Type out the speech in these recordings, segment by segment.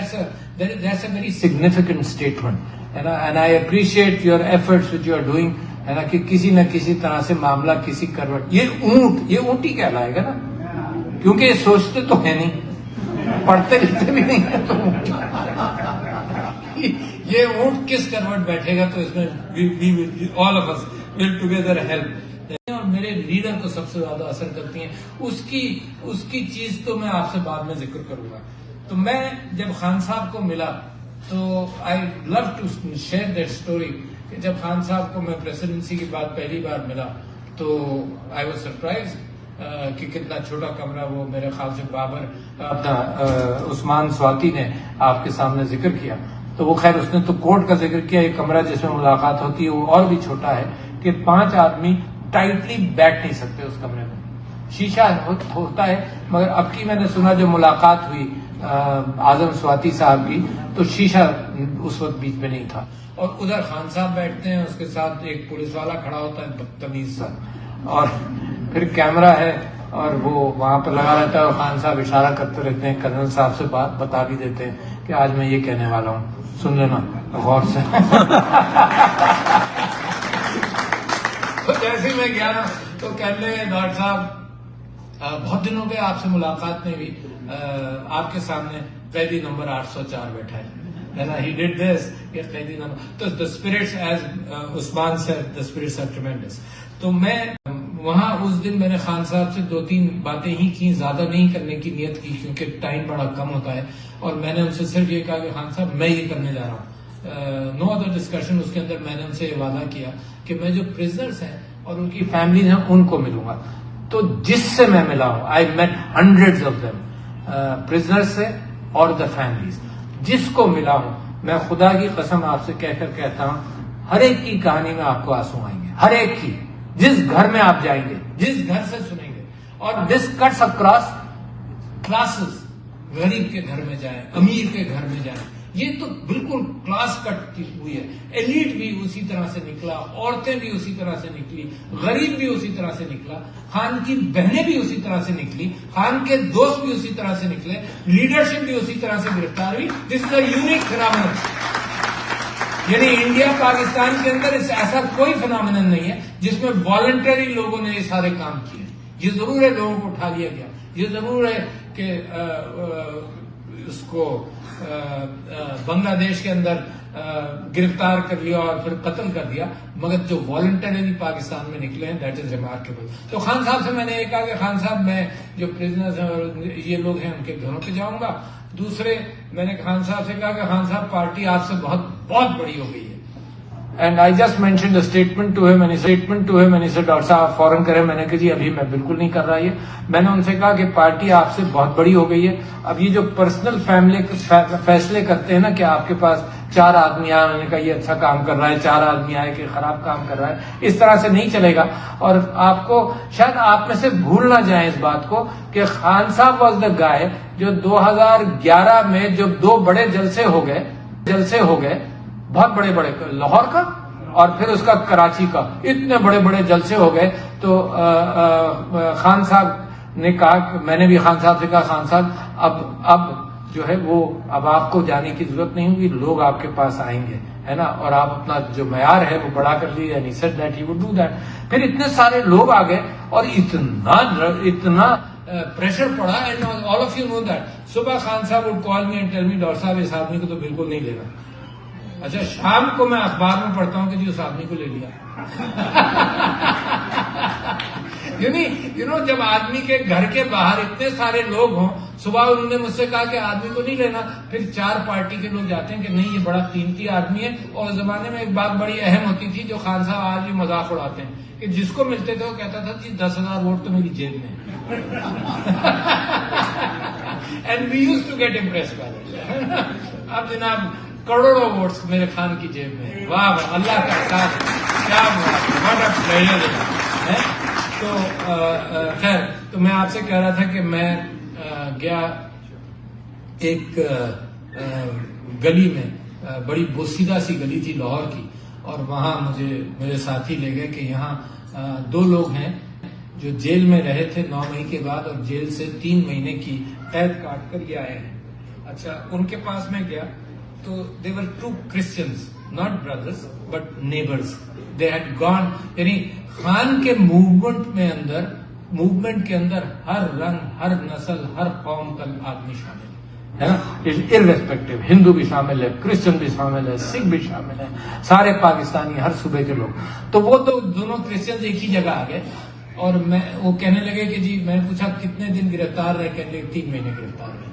that's a very significant statement, and I appreciate your efforts which you are doing, ہے نا, کہ کسی نہ کسی طرح سے معاملہ کسی کروٹ. یہ اونٹ ہی کہلائے گا نا, کیونکہ یہ سوچتے تو ہے نہیں, پڑھتے لکھتے بھی نہیں ہے, تو یہ اونٹ کس کروٹ بیٹھے گا, تو اس میں all of us will together help. اور میرے لیڈر کو سب سے زیادہ اثر کرتی ہیں, اس کی چیز تو میں آپ سے بعد میں ذکر کروں گا. تو میں جب خان صاحب کو ملا تو I love to share that story, کہ جب خان صاحب کو میں پریسیڈنسی کے بعد پہلی بار ملا تو آئی واز سرپرائز کہ کتنا چھوٹا کمرہ. وہ میرے خیال سے بابر اپنا عثمان سواتی نے آپ کے سامنے ذکر کیا, تو وہ خیر اس نے تو کورٹ کا ذکر کیا. یہ کمرہ جس میں ملاقات ہوتی ہے وہ اور بھی چھوٹا ہے کہ 5 آدمی ٹائٹلی بیٹھ نہیں سکتے اس کمرے میں. شیشہ ہوتا ہے, مگر اب کی میں نے سنا جو ملاقات ہوئی اعظم سواتی صاحب کی, تو شیشہ اس وقت بیچ میں نہیں تھا. اور ادھر خان صاحب بیٹھتے ہیں, اس کے ساتھ ایک پولیس والا کھڑا ہوتا ہے بدتمیز سا, اور پھر کیمرہ ہے اور وہ وہاں پر لگا رہتا ہے, اور خان صاحب اشارہ کرتے رہتے ہیں, کرنل صاحب سے بات بتا بھی دیتے ہیں کہ آج میں یہ کہنے والا ہوں, سن لینا غور سے. تو جیسے میں گیا نا تو کہنے لگے ڈاکٹر صاحب بہت دنوں کے آپ سے ملاقات نہیں ہوئی, آپ کے سامنے قیدی نمبر 804 بیٹھا ہے نا. He did this, یہ قیدی نمبر. تو the spirits, as Usman said, the spirits are tremendous. تو میں وہاں اس دن میں نے خان صاحب سے 2-3 باتیں ہی کی, زیادہ نہیں کرنے کی نیت کی کیونکہ ٹائم بڑا کم ہوتا ہے, اور میں نے ان سے صرف یہ کہا کہ خان صاحب میں یہ کرنے جا رہا ہوں. No other discussion. اس کے اندر میں نے ان سے یہ وعدہ کیا کہ میں جو پرزنرز ہیں اور ان کی فیملیز ہیں ان کو ملوں گا. تو جس سے میں ملا ہوں, I met hundreds of them, prisoner سے اور دا فیملیز, جس کو ملا ہوں, میں خدا کی قسم آپ سے کہہ کر کہتا ہوں, ہر ایک کی کہانی میں آپ کو آنسو آئیں گے, ہر ایک کی. جس گھر میں آپ جائیں گے, جس گھر سے سنیں گے, اور دس کٹس اکراس کلاسز. غریب کے گھر میں جائیں, امیر کے گھر میں جائیں, یہ تو بالکل کلاس کٹ ہوئی ہے. ایلیٹ بھی اسی طرح سے نکلا, عورتیں بھی اسی طرح سے نکلی, غریب بھی اسی طرح سے نکلا, خان کی بہنیں بھی اسی طرح سے نکلی, خان کے دوست بھی اسی طرح سے نکلے, لیڈرشپ بھی اسی طرح سے گرفتار ہوئی. دس از اے یونیک فینامینن. یعنی انڈیا پاکستان کے اندر ایسا کوئی فینامینن نہیں ہے جس میں والنٹری لوگوں نے یہ سارے کام کیے. یہ ضرور ہے لوگوں کو اٹھا لیا گیا, یہ ضرور ہے کہ اس کو بنگلہ دیش کے اندر گرفتار کر لیا اور پھر قتل کر دیا, مگر جو والنٹریلی پاکستان میں نکلے ہیں دیٹ از ریمارکیبل. تو خان صاحب سے میں نے یہ کہا کہ خان صاحب میں جو پرزنرز ہیں اور یہ لوگ ہیں ان کے گھروں پہ جاؤں گا. دوسرے میں نے خان صاحب سے کہا کہ خان صاحب پارٹی آپ سے بہت بہت بڑی ہو گئی ہے. And I just mentioned statement to ہم, میں نے سے ڈاکٹر صاحب فوراً کرے. میں نے کہا جی ابھی میں بالکل نہیں کر رہا یہ. میں نے ان سے کہا کہ پارٹی آپ سے بہت بڑی ہو گئی ہے, اب یہ جو پرسنل فیصلے کرتے ہیں نا کہ آپ کے پاس 4 آدمی آئے, انہوں نے کہا یہ اچھا کام کر رہا ہے, 4 آدمی آئے کہ خراب کام کر رہا ہے, اس طرح سے نہیں چلے گا. اور آپ کو شاید آپ میں سے بھول نہ جائیں اس بات کو کہ خان صاحب واز دا گائے جو 2011 میں جب 2 بڑے جلسے ہو گئے بہت بڑے لاہور کا اور پھر اس کا کراچی کا, اتنے بڑے جلسے ہو گئے. تو خان صاحب نے کہا, میں نے بھی خان صاحب سے کہا خان صاحب اب جو ہے وہ اب آپ کو جانے کی ضرورت نہیں ہوگی, لوگ آپ کے پاس آئیں گے, ہے نا, اور آپ اپنا جو معیار ہے وہ بڑا کر لیجیے. And he said that he would do that. پھر اتنے سارے لوگ آ گئے اور اتنا پریشر پڑا. And all of you know that صبح Khan sahib would call me and tell me doctor sahib اس آدمی کو تو بالکل نہیں لینا. اچھا شام کو میں اخبار میں پڑھتا ہوں کہ جی اس آدمی کو لے لیا. جب آدمی کے گھر کے باہر اتنے سارے لوگ ہوں, صبح انہوں نے مجھ سے کہا کہ آدمی کو نہیں لینا, پھر 4 پارٹی کے لوگ جاتے ہیں کہ نہیں یہ بڑا قیمتی آدمی ہے. اور اس زمانے میں ایک بات بڑی اہم ہوتی تھی جو خان صاحب آج بھی مذاق اڑاتے ہیں کہ جس کو ملتے تھے وہ کہتا تھا جی 10,000 ووٹ تو میری جیب میں ہے. And we used to get impress by that. اب جناب کروڑوں ووٹس میرے خان کی جیب میں. واہ واہ, اللہ کا احساس, کیا واٹ اے پلیزر ہے. تو خیر, تو میں آپ سے کہہ رہا تھا کہ میں گیا ایک گلی میں, بڑی بوسیدہ سی گلی تھی لاہور کی, اور وہاں مجھے میرے ساتھی لے گئے کہ یہاں 2 لوگ ہیں جو جیل میں رہے تھے 9 مئی کے بعد, اور جیل سے 3 مہینے کی قید کاٹ کر یہ آئے ہیں. اچھا ان کے پاس میں گیا تو they were two Christians not brothers but neighbours they had gone. یعنی خان کے موومنٹ کے اندر ہر رنگ ہر نسل ہر قوم کا آدمی شامل ہے نا, ارریسپیکٹو. ہندو بھی شامل ہے, کرسچن بھی شامل ہے, سکھ بھی شامل ہے, سارے پاکستانی ہر صوبے کے لوگ. تو وہ تو دونوں کرسچن ایک ہی جگہ آ گئے اور وہ کہنے لگے کہ جی میں نے پوچھا کتنے دن گرفتار رہے, کہنے لگے 3 مہینے گرفتار رہے.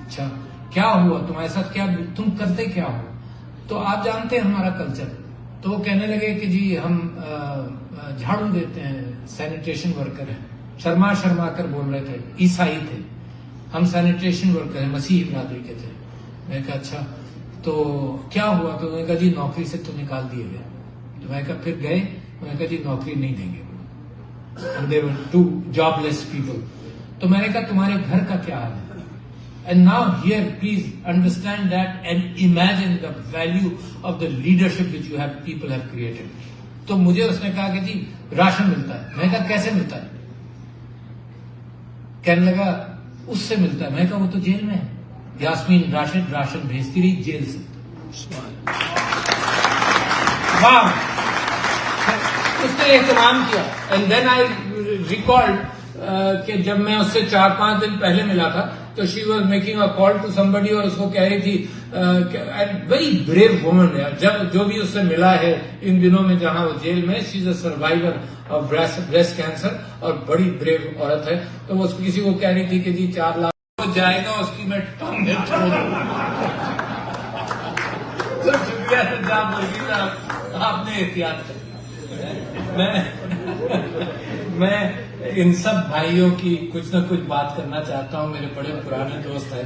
اچھا کیا ہوا تم ایسا کیا تم کرتے کیا ہو؟ تو آپ جانتے ہیں ہمارا کلچر. تو وہ کہنے لگے کہ جی ہم جھاڑو دیتے ہیں, سینیٹیشن ورکر ہیں. شرما کر بول رہے تھے, عیسائی تھے, ہم سینیٹیشن ورکر ہیں, مسیحی برادری کے تھے. میں نے کہا اچھا تو کیا ہوا؟ تو انہوں نے کہا جی نوکری سے تو نکال دیے گئے. تو میں نے کہا پھر گئے؟ انہوں نے کہا جی نوکری نہیں دیں گے. They were 2 jobless people. تو میں نے کہا تمہارے گھر کا کیا حال ہے؟ And now here please understand that and imagine the value of the leadership which people have created. تو مجھے اس نے کہا کہ جی راشن ملتا ہے. میں نے کہا کیسے ملتا ہے؟ کہنے لگا اس سے ملتا ہے. میں نے کہا وہ تو جیل میں ہے. یاسمین راشن بھیجتی رہی جیل سے. واہ, اس نے اہتمام کیا. اینڈ دین آئی ریکالڈ کہ جب میں اس سے 4-5 دن پہلے ملا تھا تو she was making a call to somebody اور اس کو کہہ رہی تھی ویری بریو وومن. جب جو بھی اس سے ملا ہے ان دنوں میں جہاں وہ جیل میں, شی از اے سروائیور آف بریسٹ کینسر اور بڑی بریو عورت ہے. تو وہ کسی کو کہہ رہی تھی کہ جی 4 لاکھ جائے گا اس کی میں ٹانگیں توڑ دوں. شکریہ صاحب آپ نے احتیاط کر. میں ان سب بھائیوں کی کچھ نہ کچھ بات کرنا چاہتا ہوں. میرے بڑے پرانے دوست ہیں.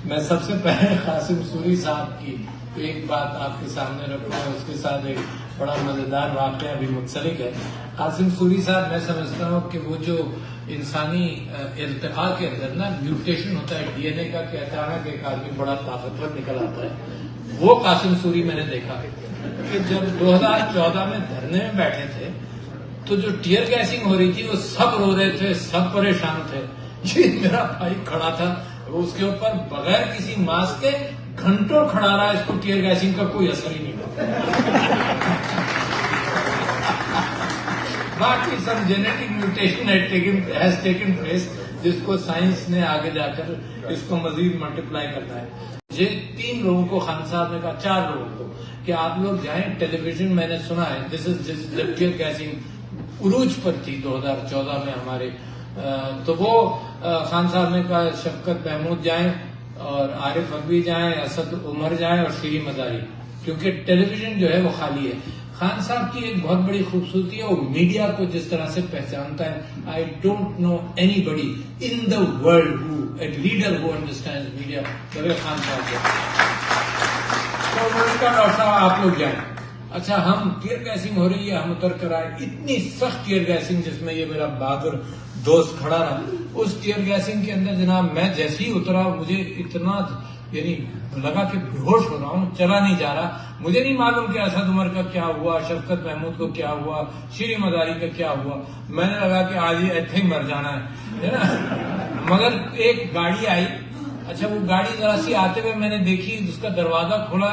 میں سب سے پہلے قاسم سوری صاحب کی ایک بات آپ کے سامنے رکھوں. اس کے ساتھ ایک بڑا مزیدار واقعہ ابھی منسلک ہے. قاسم سوری صاحب میں سمجھتا ہوں کہ وہ جو انسانی ارتقاء کے اندر نا میوٹیشن ہوتا ہے ڈی این اے کا, کہ اچانک ایک آدمی بڑا طاقتور نکل آتا ہے, وہ قاسم سوری میں نے دیکھا کہ جب 2014 میں دھرنے میں بیٹھے تھے تو جو ٹیئر گیسنگ ہو رہی تھی وہ سب رو رہے تھے, سب پریشان تھے. یہ میرا بھائی کھڑا تھا اس کے اوپر بغیر کسی ماسک کے گھنٹوں کھڑا رہا, اس کو ٹیئر گیسنگ کا کوئی اثر ہی نہیں ہوا. باقی سب genetic mutation has taken place جس کو سائنس نے آگے جا کر اس کو مزید ملٹیپلائی کرنا ہے. یہ 3 لوگوں کو خان صاحب نے کہا, 4 لوگوں کو کہ آپ لوگ جائیں ٹیلی ویژن. میں نے سنا ہے دس از ٹیئر گیسنگ عروج پر تھی 2014 میں ہمارے. تو وہ خان صاحب نے کہا شفقت محمود جائیں اور عارف اغوی جائیں, اسد عمر جائیں اور شیریں مزاری, کیونکہ ٹیلی ویژن جو ہے وہ خالی ہے. خان صاحب کی ایک بہت بڑی خوبصورتی ہے وہ میڈیا کو جس طرح سے پہچانتا ہے. I don't know anybody in the world who a leader who understand media بغیر خان صاحب کے. تو ڈاکٹر صاحب آپ لوگ جائیں. اچھا ہم ٹیئر گیسنگ ہو رہی ہے, ہم اتر کر آئے. اتنی سخت ٹیئر گیسنگ جس میں یہ میرا بہادر دوست کھڑا رہا. اس ٹیئر گیسنگ کے اندر جناب میں جیسے ہی اترا مجھے اتنا یعنی لگا کہ بے ہوش ہو رہا ہوں, چلا نہیں جا رہا. مجھے نہیں معلوم کہ اسد عمر کا کیا ہوا, شفقت محمود کو کیا ہوا, شیریں مزاری کا کیا ہوا. میں نے لگا کہ آج ہی ایتھے ہی مر جانا ہے نا. مگر ایک گاڑی آئی. اچھا وہ گاڑی ذرا سی آتے ہوئے میں نے دیکھی, اس کا دروازہ کھلا,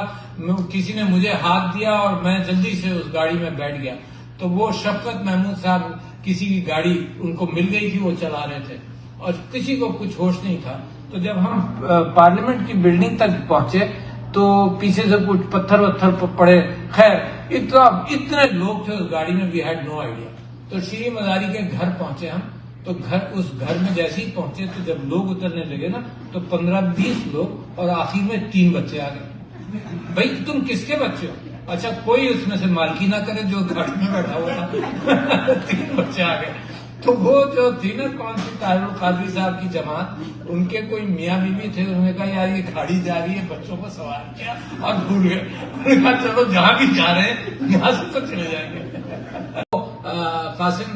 کسی نے مجھے ہاتھ دیا اور میں جلدی سے اس گاڑی میں بیٹھ گیا. تو وہ شفقت محمود صاحب کسی کی گاڑی ان کو مل گئی تھی, وہ چلا رہے تھے اور کسی کو کچھ ہوش نہیں تھا. تو جب ہم پارلیمنٹ کی بلڈنگ تک پہنچے تو پیچھے سے کچھ پتھر پڑے. خیر اتنے لوگ تھے اس گاڑی میں, وی ہیڈ نو آئیڈیا. تو شیریں مزاری کے گھر پہنچے ہم. تو اس گھر میں جیسے ہی پہنچے تو جب لوگ اترنے لگے نا تو 15-20 لوگ اور آخر میں 3 بچے آ گئے. بھائی تم کس کے بچے ہو؟ اچھا کوئی اس میں سے مالکی نہ کرے جو گاڑی میں بیٹھا ہوا تھا. 3 بچے آ گئے. تو وہ جو تھی نا کون سی طاہر القادری صاحب کی جماعت, ان کے کوئی میاں بیوی تھے. انہوں نے کہا یار یہ گاڑی جا رہی ہے, بچوں کو سوار کیا اور بھول گئے. انہوں نے کہا چلو جہاں بھی جا رہے ہیں یہاں سے تو چلے جائیں گے. قاسم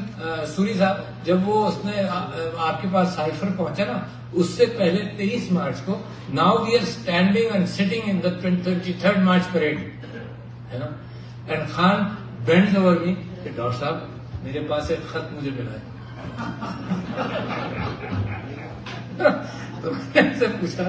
سوری صاحب جب وہ اس نے آپ کے پاس سائفر پہنچا نا, اس سے پہلے 23 مارچ کو now we are standing and sitting in the 23rd March parade ہے نا. And Khan bends over me کہ ڈاکٹر صاحب میرے پاس ایک خط مجھے ملا ہے. تو میں نے ان سے پوچھا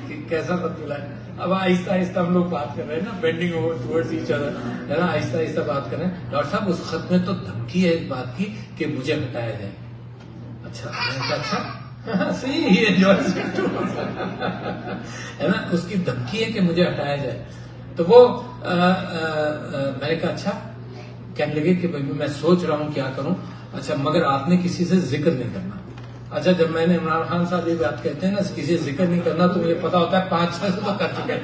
کہ کیسا خط ملا ہے. اب آہستہ آہستہ ہم لوگ بات کر رہے ہیں نا, bending over towards each other, ہے نا, آہستہ آہستہ بات کر رہے ہیں. ڈاکٹر صاحب اس خط میں تو دھمکی ہے اس بات کی کہ مجھے ہٹایا جائے. اچھا, میں نے کہا اچھا صحیح ہے نا, اس کی دھمکی ہے کہ مجھے ہٹایا جائے. تو وہ میں نے کہا اچھا. کہنے لگے کہ بھائی میں سوچ رہا ہوں کیا کروں. اچھا مگر آپ نے کسی سے ذکر نہیں کرنا. اچھا جب میں نے عمران خان صاحب یہ بات کہتے ہیں نا کسی سے ذکر نہیں کرنا, تو مجھے پتا ہوتا ہے 5-6 سے تو کر چکے ہیں.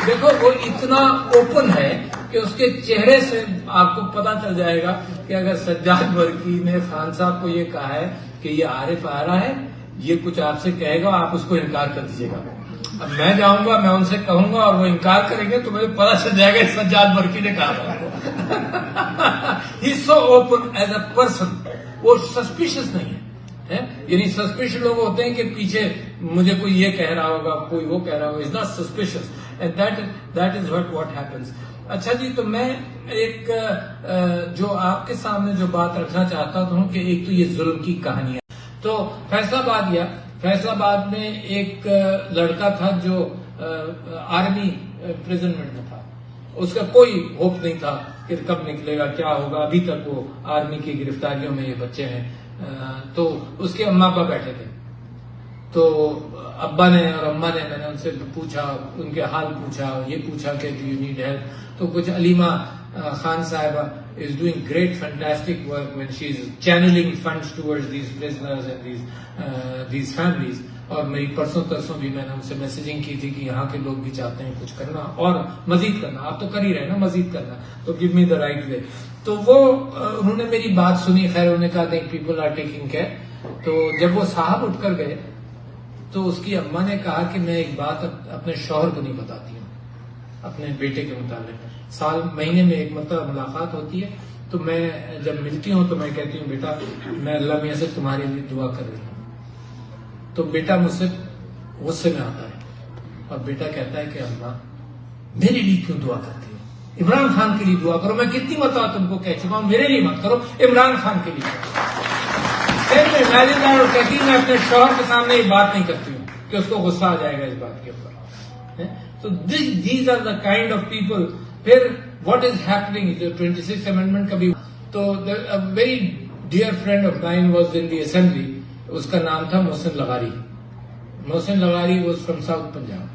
دیکھو وہ اتنا اوپن ہے کہ اس کے چہرے سے آپ کو پتا چل جائے گا کہ اگر سجاد برقی نے خان صاحب کو یہ کہا ہے کہ یہ عارف آ رہا ہے, یہ کچھ آپ سے کہے گا, آپ اس کو انکار کر دیجیے گا. اب میں جاؤں گا, میں ان سے کہوں گا اور وہ انکار کریں گے تو مجھے پتا چل جائے گا سجاد برقی نے کہا تھا. He is so open as a person. وہ سسپیشس نہیں ہے, یعنی سسپیشس لوگ ہوتے ہیں کہ پیچھے مجھے کوئی یہ کہہ رہا ہوگا, کوئی وہ کہہ رہا ہوگا. Is not suspicious and that is what happens. اچھا جی, تو میں ایک جو آپ کے سامنے جو بات رکھنا چاہتا ہوں کہ ایک تو یہ ظلم کی کہانی ہے. تو فیصلہ آباد گیا. فیصلہ آباد میں ایک لڑکا تھا جو آرمی پریزنمنٹ میں تھا. اس کا کوئی ہوپ نہیں تھا کہ کب نکلے گا, کیا ہوگا. ابھی تک وہ آرمی کی گرفتاریوں میں یہ بچے ہیں. تو اس کے اماں ابا بیٹھے تھے. تو ابا نے اور اماں نے, میں نے ان سے پوچھا, ان کے حال پوچھا, یہ پوچھا کہ ڈو یو نیڈ ہیلپ. تو کچھ علیمہ خان صاحبہ is doing great fantastic work when she is channeling funds towards these prisoners and these families. اور میری پرسوں ترسوں بھی میں نے ان سے میسیجنگ کی تھی کہ یہاں کے لوگ بھی چاہتے ہیں کچھ کرنا اور مزید کرنا. آپ تو کر ہی رہے نا, مزید کرنا, تو give me the right way. تو وہ انہوں نے میری بات سنی. خیر انہوں نے کہا کہ پیپل آر ٹیکنگ کیئر. تو جب وہ صاحب اٹھ کر گئے تو اس کی اماں نے کہا کہ میں ایک بات اپنے شوہر کو نہیں بتاتی ہوں اپنے بیٹے کے متعلق. سال مہینے میں ایک مرتبہ ملاقات ہوتی ہے, تو میں جب ملتی ہوں تو میں کہتی ہوں بیٹا میں اللہ میاں سے تمہارے لیے دعا کر رہی ہوں. تو بیٹا مجھ سے غصے میں آتا ہے اور بیٹا کہتا ہے کہ اماں میرے لیے کیوں دعا کرتی ہو, عمران خان کے لیے دعا کرو. میں کتنی مرتبہ تم کو کہہ چکا ہوں میرے لیے مت کرو, عمران خان کے لیے کرو. اور کہتی میں اپنے شوہر کے سامنے یہ بات نہیں کرتی ہوں کہ اس کو غصہ آ جائے گا اس بات کے اوپر. تو these are the kind of people. پھر واٹ از ہیپننگ 26 امینڈمنٹ کا بھی. تو very dear friend of mine was in the assembly. اس کا نام تھا محسن لغاری. محسن لغاری واز فرام ساؤتھ پنجاب.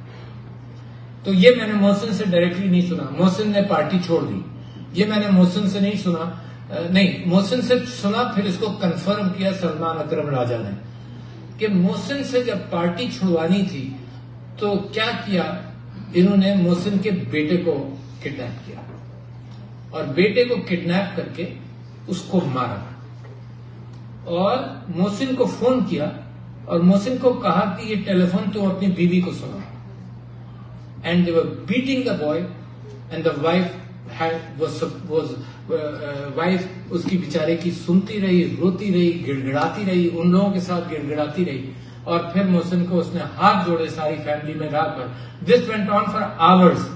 تو یہ میں نے محسن سے ڈائریکٹلی نہیں سنا, محسن نے پارٹی چھوڑ دی. یہ میں نے محسن سے نہیں سنا, نہیں محسن سے سنا, پھر اس کو کنفرم کیا سلمان اکرم راجہ نے کہ محسن سے جب پارٹی چھڑوانی تھی تو کیا کیا انہوں نے, محسن کے بیٹے کو کڈنیپ کیا اور بیٹے کو کڈنیپ کر کے اس کو مارا اور محسن کو فون کیا اور محسن کو کہا کہ یہ ٹیلی فون تو اپنی بیوی کو سنا. And they were beating the boy and the wife اس کی بیچارے کی سنتی رہی, روتی رہی, گڑ گڑاتی رہی, ان لوگوں کے ساتھ گڑ گڑاتی رہی. اور پھر محسن کو اس نے ہاتھ جوڑے ساری فیملی میں رہ کر. دس وینٹ آن فار آورز.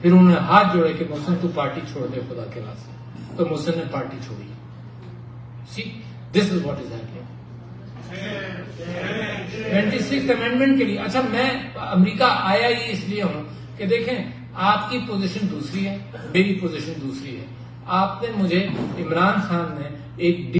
پھر انہوں نے ہاتھ جوڑے کہ محسن تو پارٹی چھوڑ دے خدا کے واسطے. تو محسن نے پارٹی چھوڑی. See this is what is happening 26 amendment کے لیے. اچھا میں امریکہ آیا ہی اس لیے ہوں کہ دیکھیں آپ کی پوزیشن دوسری ہے, میری پوزیشن دوسری ہے. آپ نے مجھے, عمران خان نے ایک